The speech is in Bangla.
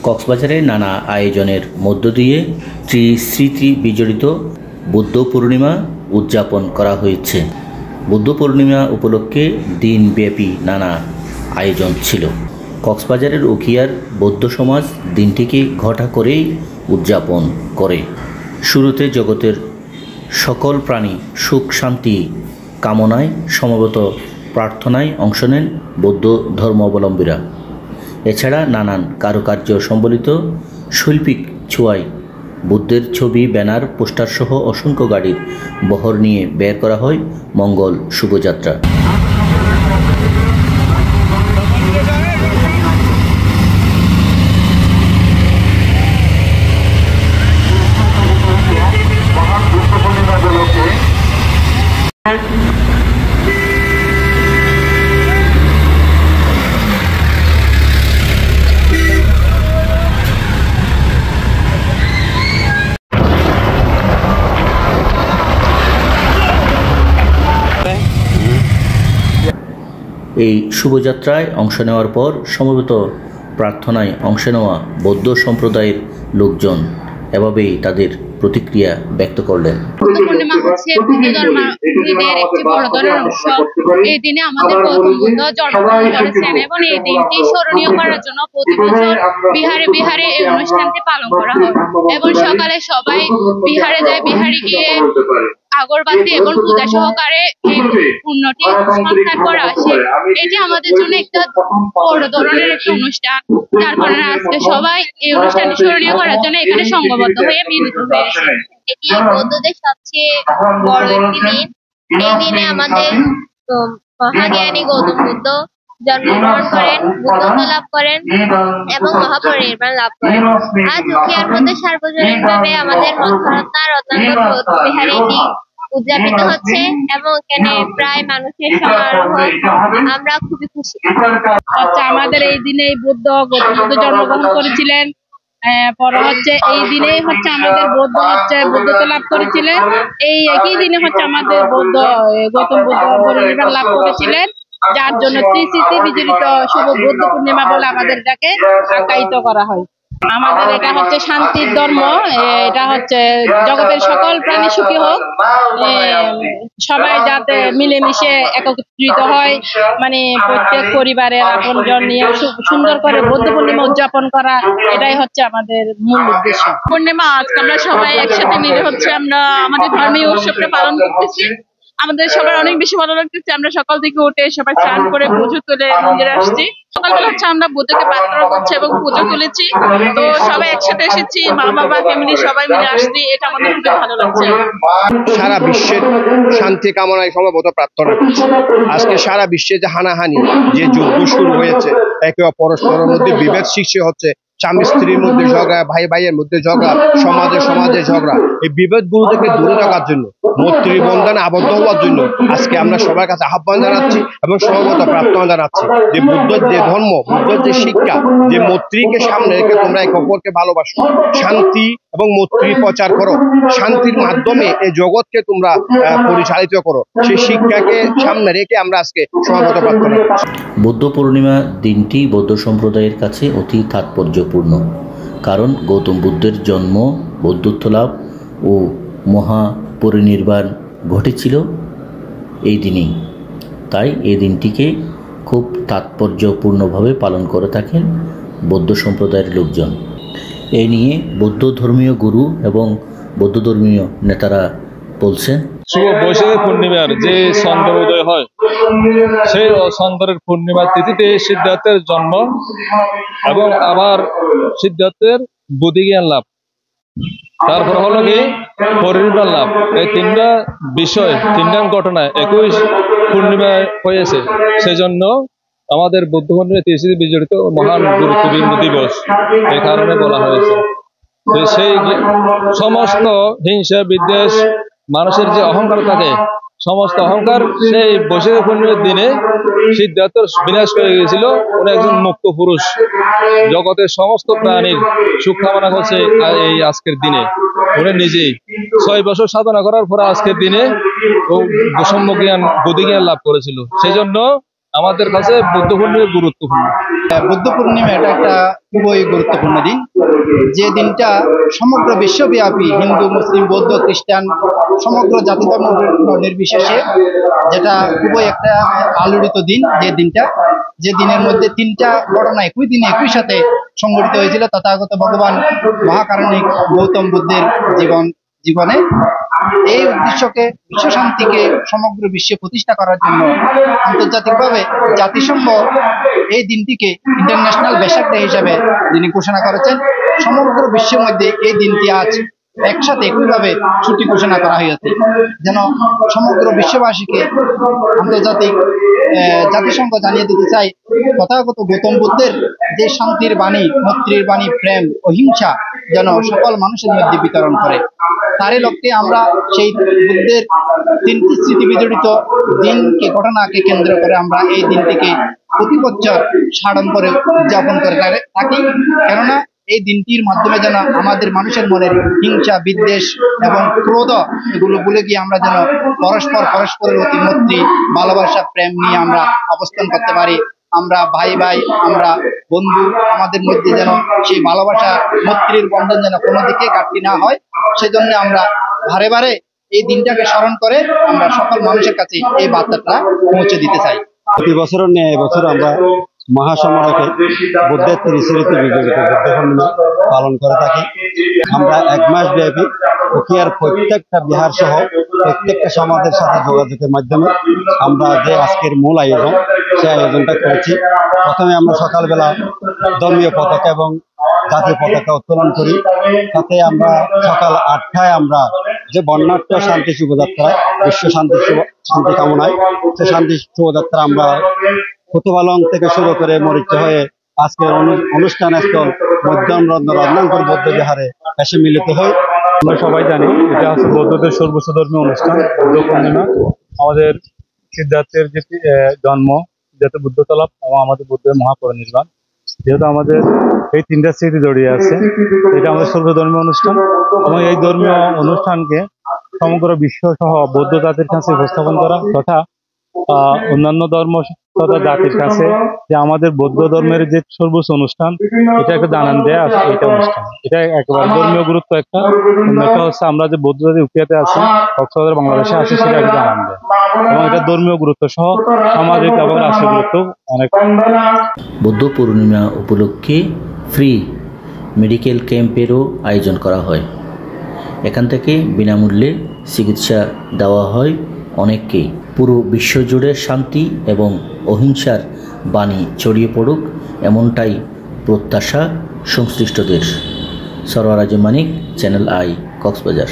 কক্সবাজারে নানা আয়োজনের মধ্য দিয়ে স্মৃতি বিজড়িত বুদ্ধ পূর্ণিমা উদযাপন করা হয়েছে। বুদ্ধ পূর্ণিমা উপলক্ষে দিনব্যাপী নানা আয়োজন ছিল। কক্সবাজারের উখিয়ার বৌদ্ধ সমাজ দিনটিকে ঘটা করেই উদযাপন করে। শুরুতে জগতের সকল প্রাণী সুখ শান্তি কামনায় সমবেত প্রার্থনায় অংশ নেন বৌদ্ধ ধর্মাবলম্বীরা। এছাড়া নানান কারুকার্য সম্বলিত শৈল্পিক ছোঁয়ায় বুদ্ধের ছবি, ব্যানার, পোস্টার সহ অসংখ্য গাড়ির বহর নিয়ে বের করা হয় মঙ্গল শুভযাত্রা। এই শুভযাত্রায় অংশ নেওয়ার পর সমবেত প্রার্থনায় অংশ নেওয়া বৌদ্ধ সম্প্রদায়ের লোকজন এভাবেই তাদের প্রতিক্রিয়া ব্যক্ত করলেন। বুদ্ধ পূর্ণিমা হচ্ছে বৌদ্ধ ধর্মাবলম্বীদের একটি বড় ধরনের উৎসব। এই দিনে আমাদের গৌতম বুদ্ধ জন্মগ্রহণ করেছেন এবং এই দিনটি স্মরণীয় করার জন্য প্রতি বছর বিহারে বিহারে এই অনুষ্ঠানটি পালন করা হয় এবং সকালে সবাই বিহারে যায়। বিহারে গিয়ে আগরবাতি এবং পূজা সহকারে এই পুণ্যটি সন্ধান করা আসে। এটি আমাদের জন্য একটা বড় ধরনের একটা অনুষ্ঠান, যার কারণে আজকে সবাই এই অনুষ্ঠানটি স্মরণীয় করার জন্য এখানে সংঘবদ্ধ হয়ে মিলিত হয়েছে। এটি বৌদ্ধদের সবচেয়ে বড় একটি দিন। এই দিনে আমাদের মহাজ্ঞানী গৌতম বুদ্ধ জন্মগ্রহণ করেন, বুদ্ধত্ব লাভ করেন এবং মহাপরিনির্বাণ লাভ করেন। আজ উখিয়ার মধ্যে সার্বজনীনভাবে আমাদের মন্থরত্না রত্নাকর বৌদ্ধ বিহারে এটি উদযাপিত হচ্ছে এবং এখানে প্রায় মানুষের সমারোহ। আমরা খুবই খুশি। আচ্ছা, আমাদের এই দিনে বুদ্ধ গৌতম বুদ্ধ জন্মগ্রহণ করেছিলেন। পরে হচ্ছে এই দিনেই হচ্ছে আমাদের বৌদ্ধ বুদ্ধত্ব লাভ করেছিলেন। এই একই দিনে হচ্ছে আমাদের বৌদ্ধ গৌতম বুদ্ধ পরিনির্বাণ লাভ করেছিলেন, যার জন্য স্মৃতি বিজড়িত শুভ বুদ্ধ পূর্ণিমা বলে আমাদের এটাকে আখ্যায়িত করা হয়। আমাদের এটা হচ্ছে শান্তির ধর্ম। এটা হচ্ছে জগতের সকল প্রাণী সুখী হোক, সবাই যাতে মিলেমিশে একত্রিত হয়, মানে প্রত্যেক পরিবারের আপনজন নিয়ে সুন্দর করে বৌদ্ধ পূর্ণিমা উদযাপন করা, এটাই হচ্ছে আমাদের মূল উদ্দেশ্য। পূর্ণিমা আজকে আমরা সবাই একসাথে মিলে হচ্ছে আমরা আমাদের ধর্মীয় উৎসবটা পালন করতেছি। আমাদের সবার অনেক বেশি ভালো লাগতেছে। আমরা সকাল থেকে উঠে সবাই স্নান করে পুজো তুলে মন্দিরে আসছি। সকালবেলা হচ্ছে আমরা বুদ্ধকে প্রার্থনা করছি এবং পুজো তুলেছি। তো সবাই একসাথে এসেছি, মা বাবা ফ্যামিলি সবাই মিলে আসছি। এটা আমাদের খুবই ভালো লাগছে। সারা বিশ্বের শান্তি কামনায় সমবেত প্রার্থনা করছি। আজকে সারা বিশ্বে যে হানাহানি, যে যুদ্ধ শুরু হয়েছে, একে পরস্পরের মধ্যে বিভেদ সৃষ্টি হচ্ছে, স্বামী স্ত্রীর মধ্যে ঝগড়া, ভাই ভাইয়ের মধ্যে ঝগড়া, সমাজে ঝগড়া, এই বিভেদগুলো থেকে দূরে থাকার জন্য, মৈত্রী বন্ধনে আবদ্ধ হওয়ার জন্য আজকে আমরা সবার কাছে আহ্বান জানাচ্ছি এবং সমবেত প্রার্থনা জানাচ্ছি যে বুদ্ধের যে ধর্ম, বুদ্ধের যে শিক্ষা, যে মৈত্রীকে সামনে রেখে তোমরা এক অপরকে ভালোবাসো, শান্তি এবং মৈত্রী প্রচার করো, শান্তির মাধ্যমে এই জগৎকে তোমরা পরিচালিত করো, সেই শিক্ষাকে সামনে রেখে আমরা আজকে সমবেত প্রার্থনা করছি। বুদ্ধ পূর্ণিমা দিনটি বৌদ্ধ সম্প্রদায়ের কাছে অতি তাৎপর্যপূর্ণ, কারণ গৌতম বুদ্ধের জন্ম, বৌদ্ধত্ব লাভ ও মহাপরিনির্বাণ ঘটেছিল এই দিনেই। তাই এই দিনটিকে খুব তাৎপর্যপূর্ণভাবে পালন করে থাকেন বৌদ্ধ সম্প্রদায়ের লোকজন। এই নিয়ে বৌদ্ধ ধর্মীয় গুরু এবং বৌদ্ধ ধর্মীয় নেতারা বলছেন, শুভ বৈশাখী পূর্ণিমার যে চন্দ্র উদয় হয়, সেই চন্দ্রের পূর্ণিমার তিথিতে সিদ্ধার্থের জন্ম এবং আবার সিদ্ধার্থের বুদ্ধিজ্ঞান লাভ, তারপর হলো কি পরিনির্বাণ লাভ। এই তিনটা বিষয়, তিনটা ঘটনা একই পূর্ণিমায় হয়েছে। সেজন্য আমাদের বৌদ্ধ পূর্ণিমা স্মৃতি বিজড়িত মহান গুরুত্বপূর্ণ দিবস এই কারণে বলা হয়েছে। সেই সমস্ত হিংসা বিদ্বেষ, মানুষের যে অহংকার থাকে, সমস্ত অহংকার সেই বৈশাখী পূর্ণিমার দিনে সিদ্ধার্থ বিনাশ করে গিয়েছিল। উনি একজন মুক্ত পুরুষ, জগতের সমস্ত প্রাণীর সুখ কামনা করছে এই আজকের দিনে। উনি নিজেই 6 বছর সাধনা করার পরে আজকের দিনে সম্যজ্ঞান বুদ্ধিজ্ঞান লাভ করেছিল। সেই জন্য আমাদের কাছে বুদ্ধ পূর্ণিমা গুরুত্বপূর্ণ। বুদ্ধ পূর্ণিমা এটা একটা খুবই গুরুত্বপূর্ণ দিন, যে দিনটা সমগ্র বিশ্বব্যাপী হিন্দু, মুসলিম, বৌদ্ধ, খ্রিস্টান সমগ্র জাতি ধর্ম নির্বিশেষে যেটা খুবই একটা আলোড়িত দিন। যে দিনের মধ্যে 3টা ঘটনা একই দিনে একই সাথে সংঘটিত হয়েছিল তথাগত ভগবান মহাকারণিক গৌতম বুদ্ধের জীবনে। এই উদ্দেশ্যকে, বিশ্ব শান্তিকে সমগ্র বিশ্বে প্রতিষ্ঠা করার জন্য আন্তর্জাতিকভাবে জাতিসংঘ এই দিনটিকে ইন্টারন্যাশনাল বেসাক ডে হিসাবে যিনি ঘোষণা করেছেন। সমগ্র বিশ্বের মধ্যে এই দিনটি আজ একসাথে একইভাবে ছুটি ঘোষণা করা হয়েছে, যেন সমগ্র বিশ্ববাসীকে আন্তর্জাতিক জাতিসংঘ জানিয়ে দিতে চাই তথাগত গৌতম বুদ্ধের যে শান্তির বাণী, মৈত্রীর বাণী, প্রেম, অহিংসা যেন সকল মানুষের মধ্যে বিতরণ করে। তারই লক্ষ্যে আমরা সেই বুদ্ধের 3টি স্মৃতি বিজড়িত ঘটনাকে কেন্দ্র করে আমরা এই দিনটিকে প্রতি বছর সাড়ম্বরে উদযাপন করে থাকি। কেননা এই দিনটির মাধ্যমে যেন আমাদের মানুষের মনের হিংসা, বিদ্বেষ এবং ক্রোধ এগুলো ভুলে গিয়ে আমরা যেন পরস্পরের অতি মৈত্রী, ভালোবাসা, প্রেম নিয়ে আমরা অবস্থান করতে পারি। আমরা ভাই, আমরা বন্ধু, আমাদের মধ্যে যেন সেই ভালোবাসা, মৈত্রীর বন্ধন যেন কোনো দিকে ঘাটতি না হয়, সেজন্য আমরা বারে এই দিনটাকে স্মরণ করে আমরা সকল মানুষের কাছে এই বার্তাটা পৌঁছে দিতে চাই। প্রতি বছরের ন্যায় এবছর আমরা মহাসমারোহে বুদ্ধের ত্রিস্মৃতি বিজড়িত বুদ্ধ পূর্ণিমা পালন করে থাকি। আমরা 1 মাস ব্যাপী উখিয়ার প্রত্যেকটা বিহার সহ প্রত্যেকটা সমাজের সাথে যোগাযোগের মাধ্যমে আমরা যে আজকের মূল আয়োজন, সেই আয়োজনটা করেছি। প্রথমে আমরা সকালবেলা ধর্মীয় পতাকা এবং জাতীয় পতাকা উত্তোলন করি। তাতে আমরা সকাল 8টায় আমরা যে বর্ণাঢ্য শান্তি শোভাযাত্রা, বিশ্ব শান্তি কামনায় সে শান্তি শোভাযাত্রা আমরা কুতুবালং থেকে শুরু করে মরিচা হয়ে আজকের অনুষ্ঠানস্থল রত্নাঙ্কুর বৌদ্ধ বিহারে এসে মিলিত হয়। আমরা সবাই জানি এটা হচ্ছে বৌদ্ধদের সর্বোচ্চ ধর্মীয় অনুষ্ঠান বুদ্ধ পূর্ণিমা। আমাদের সিদ্ধার্থের যে জন্ম, যাতে বুদ্ধত্ব লাভ এবং আমাদের বুদ্ধের মহাপরিনির্বাণ, যেহেতু আমাদের এই 3টা স্মৃতি জড়িয়ে আছে, এটা আমাদের সর্বধর্মীয় অনুষ্ঠান এবং এই ধর্মীয় অনুষ্ঠানকে সমগ্র বিশ্ব সহ বৌদ্ধ জাতির কাছে উপস্থাপন করা তথা অন্যান্য ধর্ম তথা জাতির কাছে যে আমাদের বৌদ্ধ ধর্মের যে সর্বোচ্চ অনুষ্ঠান, এটা একটা জানান দেয়া আছে। এইটা অনুষ্ঠান, এটা একেবারে ধর্মীয় গুরুত্ব একটা হচ্ছে আমরা যে বৌদ্ধ জাতি উখিয়াতে আছি, কক্সবাজার বাংলাদেশে আছে, সেটা একটা জানান দেয় এবং এটা ধর্মীয় গুরুত্ব সহ সামাজিক এবং রাষ্ট্রীয় গুরুত্ব অনেক। বুদ্ধ পূর্ণিমা উপলক্ষে ফ্রি মেডিকেল ক্যাম্পেরও আয়োজন করা হয়। এখান থেকে বিনামূল্যে চিকিৎসা দেওয়া হয় অনেককেই। পুরো বিশ্বজুড়ে শান্তি এবং অহিংসার বাণী ছড়িয়ে পড়ুক, এমনটাই প্রত্যাশা সংশ্লিষ্টদের। সরওয়ার আজম মানিক, চ্যানেল আই, কক্সবাজার।